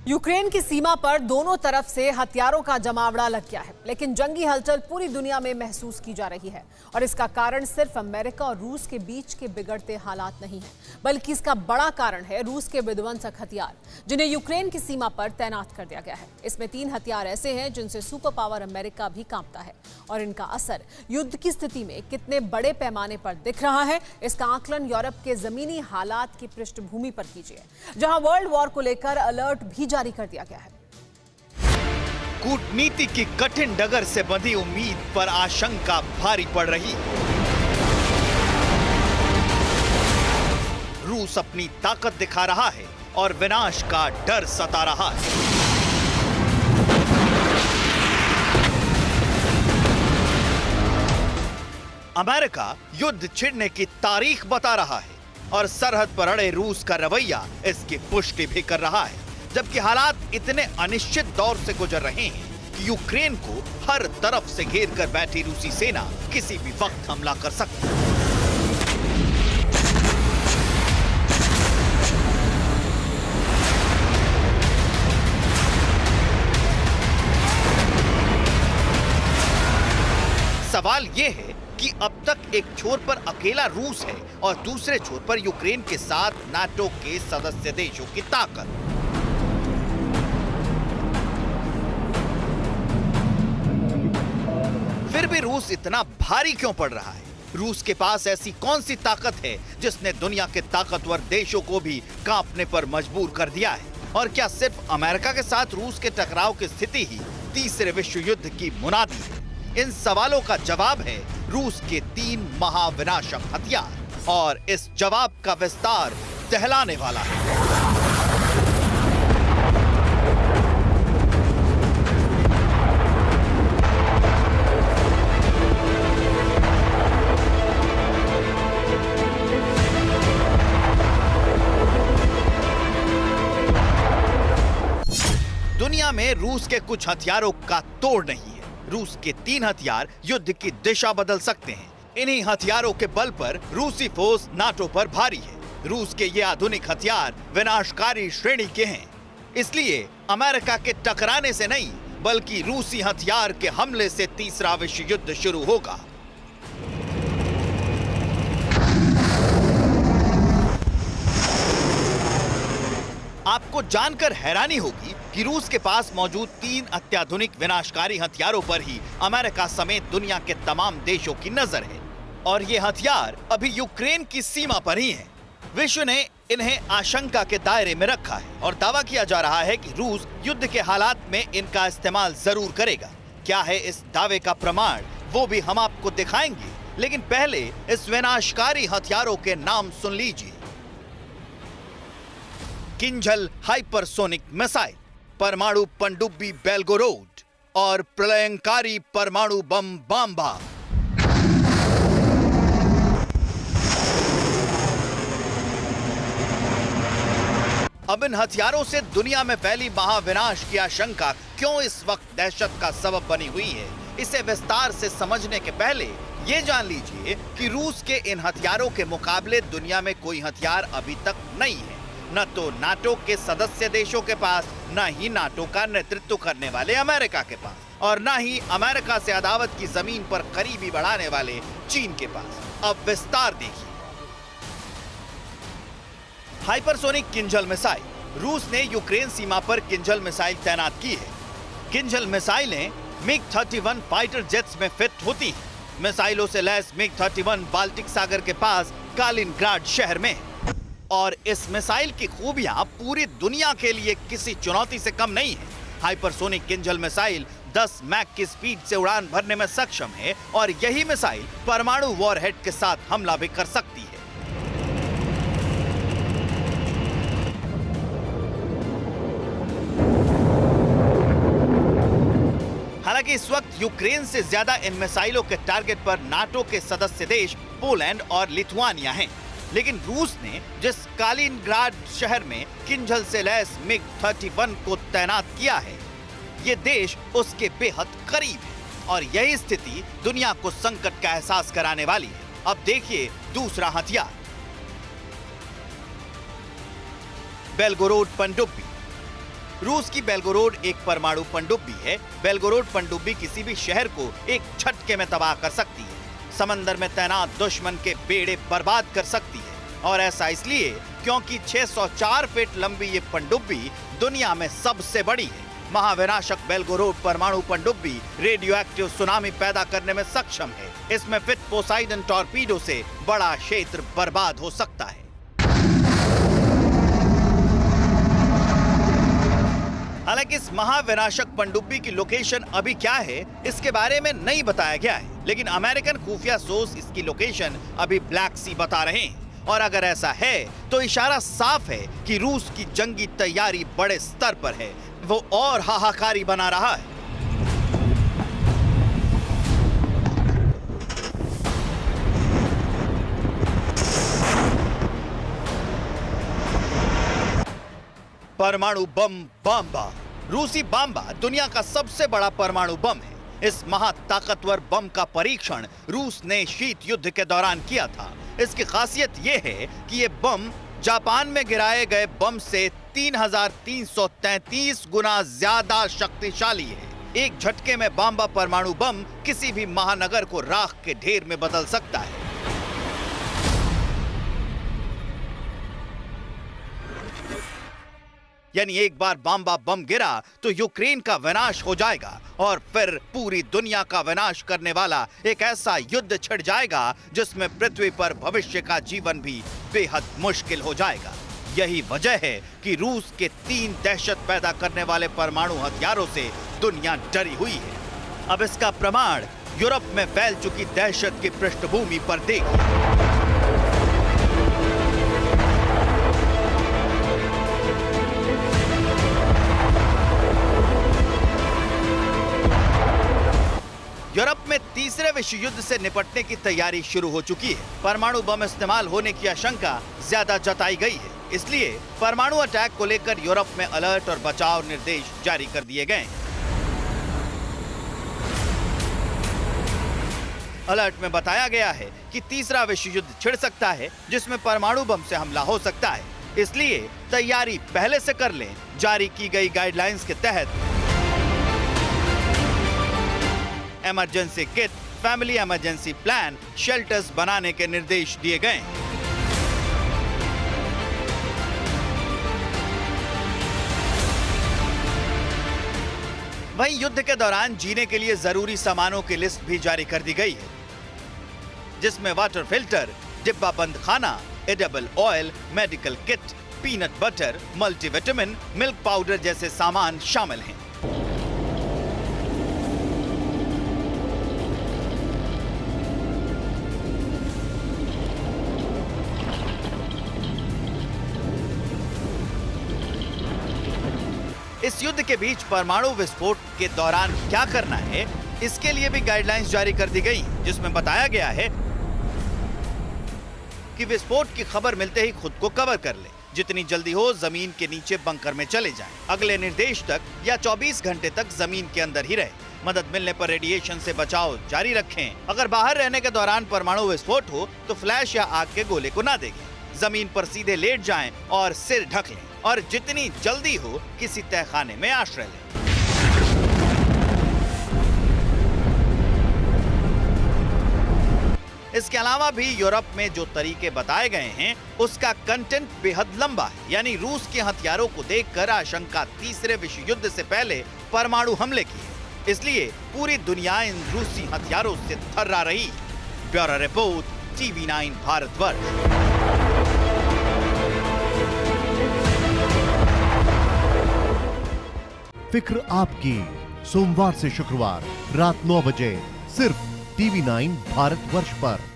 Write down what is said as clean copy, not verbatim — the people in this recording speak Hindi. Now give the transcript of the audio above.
यूक्रेन की सीमा पर दोनों तरफ से हथियारों का जमावड़ा लग गया है, लेकिन जंगी हलचल पूरी दुनिया में महसूस की जा रही है। और इसका कारण सिर्फ अमेरिका और रूस के बीच के बिगड़ते हालात नहीं है, बल्कि इसका बड़ा कारण है रूस के विध्वंसक हथियार, जिन्हें यूक्रेन की सीमा पर तैनात कर दिया गया है। इसमें 3 हथियार ऐसे हैं जिनसे सुपर पावर अमेरिका भी कांपता है, और इनका असर युद्ध की स्थिति में कितने बड़े पैमाने पर दिख रहा है, इसका आकलन यूरोप के जमीनी हालात की पृष्ठभूमि पर कीजिए, जहां वर्ल्ड वॉर को लेकर अलर्ट भी जारी कर दिया गया है। कूटनीति की कठिन डगर से बंधी उम्मीद पर आशंका भारी पड़ रही। रूस अपनी ताकत दिखा रहा है और विनाश का डर सता रहा है। अमेरिका युद्ध छिड़ने की तारीख बता रहा है और सरहद पर अड़े रूस का रवैया इसकी पुष्टि भी कर रहा है, जबकि हालात इतने अनिश्चित दौर से गुजर रहे हैं कि यूक्रेन को हर तरफ से घेर कर बैठी रूसी सेना किसी भी वक्त हमला कर सकती है। सवाल यह है कि अब तक एक छोर पर अकेला रूस है और दूसरे छोर पर यूक्रेन के साथ नाटो के सदस्य देशों की ताकत। फिर भी रूस इतना भारी क्यों पड़ रहा है? रूस के पास ऐसी कौन सी ताकत है जिसने दुनिया के ताकतवर देशों को भी कांपने पर मजबूर कर दिया है? और क्या सिर्फ अमेरिका के साथ रूस के टकराव की स्थिति ही तीसरे विश्व युद्ध की मुनादी है? इन सवालों का जवाब है रूस के 3 महाविनाशक हथियार, और इस जवाब का विस्तार दहलाने वाला है। दुनिया में रूस के कुछ हथियारों का तोड़ नहीं है। रूस के 3 हथियार युद्ध की दिशा बदल सकते हैं। इन्हीं हथियारों के बल पर रूसी फोर्स नाटो पर भारी है। रूस के ये आधुनिक हथियार विनाशकारी श्रेणी के हैं, इसलिए अमेरिका के टकराने से नहीं, बल्कि रूसी हथियार के हमले से तीसरा विश्व युद्ध शुरू होगा। आपको जानकर हैरानी होगी कि रूस के पास मौजूद 3 अत्याधुनिक विनाशकारी हथियारों पर ही अमेरिका समेत दुनिया के तमाम देशों की नजर है, और ये हथियार अभी यूक्रेन की सीमा पर ही हैं। विश्व ने इन्हें आशंका के दायरे में रखा है और दावा किया जा रहा है कि रूस युद्ध के हालात में इनका इस्तेमाल जरूर करेगा। क्या है इस दावे का प्रमाण, वो भी हम आपको दिखाएंगे, लेकिन पहले इस विनाशकारी हथियारों के नाम सुन लीजिए। किंझल हाइपरसोनिक मिसाइल, परमाणु पनडुब्बी बेलगोरोड और प्रलयंकारी परमाणु बम बांबा। अब इन हथियारों से दुनिया में फैली महाविनाश की आशंका क्यों इस वक्त दहशत का सबब बनी हुई है, इसे विस्तार से समझने के पहले ये जान लीजिए कि रूस के इन हथियारों के मुकाबले दुनिया में कोई हथियार अभी तक नहीं है। न तो नाटो के सदस्य देशों के पास, न ही नाटो का नेतृत्व करने वाले अमेरिका के पास, और न ही अमेरिका से अदावत की जमीन पर करीबी बढ़ाने वाले चीन के पास। अब विस्तार देखिए। Hypersonic Kinzhal missile. रूस ने यूक्रेन सीमा पर किंझल मिसाइल तैनात की है। किंझल मिसाइलें मिग-31 फाइटर जेट्स में फिट होती हैं। मिसाइलों से लैस मिग-31 बाल्टिक सागर के पास कालिनग्राड शहर में, और इस मिसाइल की खूबियां पूरी दुनिया के लिए किसी चुनौती से कम नहीं है। हाइपरसोनिक किंझल मिसाइल 10 मैक की स्पीड से उड़ान भरने में सक्षम है, और यही मिसाइल परमाणु वॉरहेड के साथ हमला भी कर सकती है। हालांकि इस वक्त यूक्रेन से ज्यादा इन मिसाइलों के टारगेट पर नाटो के सदस्य देश पोलैंड और लिथुआनिया हैं। लेकिन रूस ने जिस कालिनग्राड शहर में किंझल से लैस मिग-31 को तैनात किया है, ये देश उसके बेहद करीब है, और यही स्थिति दुनिया को संकट का एहसास कराने वाली है। अब देखिए दूसरा हथियार, बेलगोरोड पनडुब्बी। रूस की बेलगोरोड एक परमाणु पनडुब्बी है। बेलगोरोड पनडुब्बी किसी भी शहर को एक झटके में तबाह कर सकती है, समंदर में तैनात दुश्मन के बेड़े बर्बाद कर सकती है। और ऐसा इसलिए क्योंकि 604 फीट लंबी ये पनडुब्बी दुनिया में सबसे बड़ी है। महाविनाशक बेलगोरोड परमाणु पनडुब्बी रेडियो एक्टिव सुनामी पैदा करने में सक्षम है। इसमें फिट पोसाइडन टॉर्पीडो से बड़ा क्षेत्र बर्बाद हो सकता है। हालांकि इस महाविनाशक पनडुब्बी की लोकेशन अभी क्या है इसके बारे में नहीं बताया गया है, लेकिन अमेरिकन खुफिया सोर्स इसकी लोकेशन अभी ब्लैक सी बता रहे हैं। और अगर ऐसा है तो इशारा साफ है कि रूस की जंगी तैयारी बड़े स्तर पर है, वो और हाहाकारी बना रहा है। परमाणु बम बाम्बा। रूसी बाम्बा दुनिया का सबसे बड़ा परमाणु बम है। इस महाताकतवर बम का परीक्षण रूस ने शीत युद्ध के दौरान किया था। इसकी खासियत यह है कि यह बम जापान में गिराए गए बम से 3333 गुना ज्यादा शक्तिशाली है। एक झटके में बाम्बा परमाणु बम किसी भी महानगर को राख के ढेर में बदल सकता है। यानी एक बार बाम्बा बम गिरा तो यूक्रेन का विनाश हो जाएगा और फिर पूरी दुनिया का विनाश करने वाला एक ऐसा युद्ध छिड़ जाएगा जिसमें पृथ्वी पर भविष्य का जीवन भी बेहद मुश्किल हो जाएगा। यही वजह है कि रूस के 3 दहशत पैदा करने वाले परमाणु हथियारों से दुनिया डरी हुई है। अब इसका प्रमाण यूरोप में फैल चुकी दहशत की पृष्ठभूमि पर देखिए। यूरोप में तीसरे विश्व युद्ध से निपटने की तैयारी शुरू हो चुकी है। परमाणु बम इस्तेमाल होने की आशंका ज्यादा जताई गई है, इसलिए परमाणु अटैक को लेकर यूरोप में अलर्ट और बचाव निर्देश जारी कर दिए गए हैं। अलर्ट में बताया गया है कि तीसरा विश्व युद्ध छिड़ सकता है जिसमें परमाणु बम से हमला हो सकता है, इसलिए तैयारी पहले से कर लें। जारी की गई गाइडलाइंस के तहत emergency kit, family emergency plan, shelters बनाने के निर्देश दिए गए। वहीं युद्ध के दौरान जीने के लिए जरूरी सामानों की लिस्ट भी जारी कर दी गई है, जिसमें वाटर फिल्टर, डिब्बा बंद खाना, edible oil, medical kit, peanut butter, multivitamin, milk powder जैसे सामान शामिल हैं। इस युद्ध के बीच परमाणु विस्फोट के दौरान क्या करना है, इसके लिए भी गाइडलाइंस जारी कर दी गई, जिसमें बताया गया है कि विस्फोट की खबर मिलते ही खुद को कवर कर ले। जितनी जल्दी हो जमीन के नीचे बंकर में चले जाएं। अगले निर्देश तक या 24 घंटे तक जमीन के अंदर ही रहे। मदद मिलने पर रेडिएशन से बचाव जारी रखें। अगर बाहर रहने के दौरान परमाणु विस्फोट हो तो फ्लैश या आग के गोले को ना देखें। जमीन पर सीधे लेट जाएं और सिर ढक लें और जितनी जल्दी हो किसी तहखाने में आश्रय लें। इसके अलावा भी यूरोप में जो तरीके बताए गए हैं उसका कंटेंट बेहद लंबा है। यानी रूस के हथियारों को देखकर आशंका तीसरे विश्व युद्ध से पहले परमाणु हमले की है, इसलिए पूरी दुनिया इन रूसी हथियारों से थर्रा रही। Bureau report, TV9 Bharatvarsh. फिक्र आपकी, सोमवार से शुक्रवार रात 9 बजे सिर्फ TV9 भारतवर्ष पर।